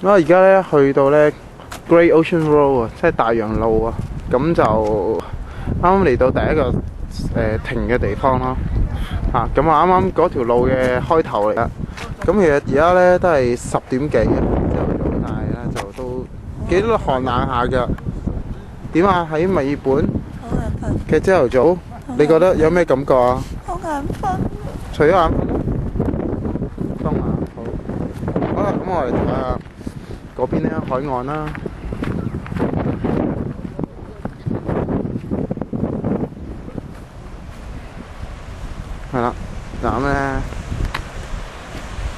我而家咧去到咧 Great Ocean Road 啊，即係大洋路啊，咁就啱啱嚟到第一個停嘅地方咯。咁啊啱啱嗰條路嘅開頭嚟啦。咁其實而家咧都係10點幾嘅朝頭早，但係咧就都幾多寒冷下㗎。點啊？喺墨爾本好眼瞓。嘅朝頭早，你覺得有咩感覺啊？好眼瞓。除咗眼瞓咯，凍啊！好啦，咁我哋睇下嗰邊咧海岸啦。係啦，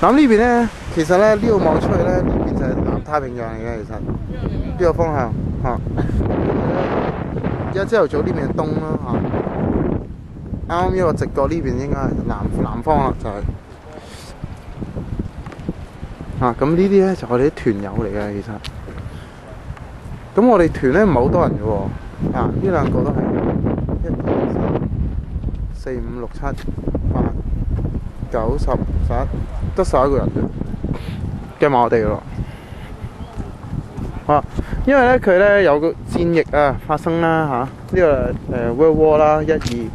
咁呢邊咧，其實咧呢度望出去咧，呢邊就係南太平洋嚟嘅。其實呢個方向而家朝頭早呢邊係東啦啱啱一個直角呢邊應該係南方啦，就係咁呢啲咧就我哋啲團友嚟嘅。其實咁我哋團咧唔係好多人嘅喎，呢兩個都係1、2、3、4、5、6、7、8、9、10、11，得11個人啫，計埋我哋咯。因為咧佢咧有個戰役發生啦呢個World War 啦1、2，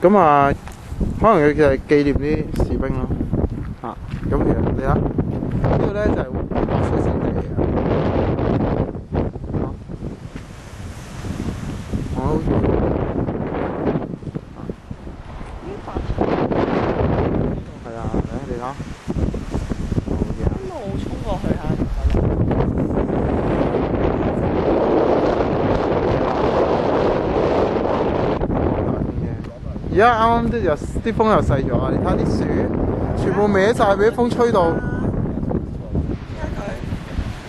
咁可能佢就係紀念啲士兵咯咁其實你睇呢個咧就係滑水勝地嚟嘅。係啊，你睇。一路衝過去下。而家啱啱啲風又細咗啊！你睇下啲樹，全部歪晒，俾啲風吹到。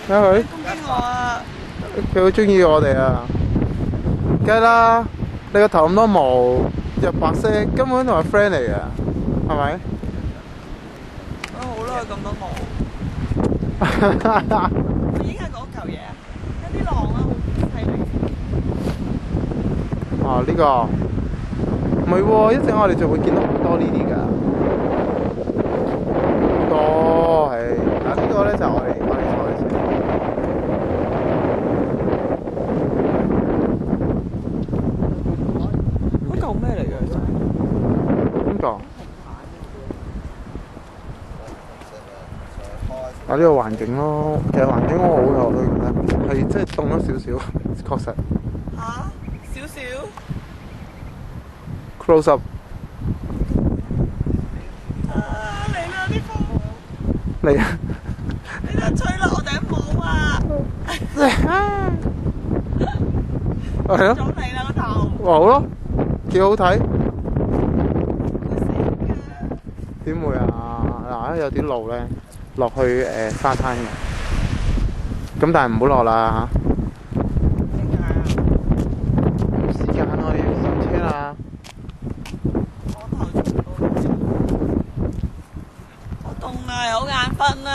睇下佢。攻擊我啊！佢好中意我哋啊！梗係啦，你個頭咁多毛，又白色，根本同係 friend 嚟嘅，係咪？好啦，咁多毛。我影下嗰嚿嘢，有啲浪啊，好犀利。呢個唔係喎，一陣我哋就會見到好多呢啲㗎，好多係呢個咧就係我哋坐嘅時候。嗰嚿咩嚟嘅？邊個？呢個環境咯，其實環境我好有都覺得係真係凍咗少少，確實。少少。Close up。嚟啦啲風。嚟啊！你就吹落我頂帽啊！係咯。咗你啦個頭。好咯，幾好睇。點會啊？有啲路咧落去沙灘嘅，咁但係唔好落啦點解啊？冇時間我哋要上車啦。我頭好凍啊，好眼瞓啊！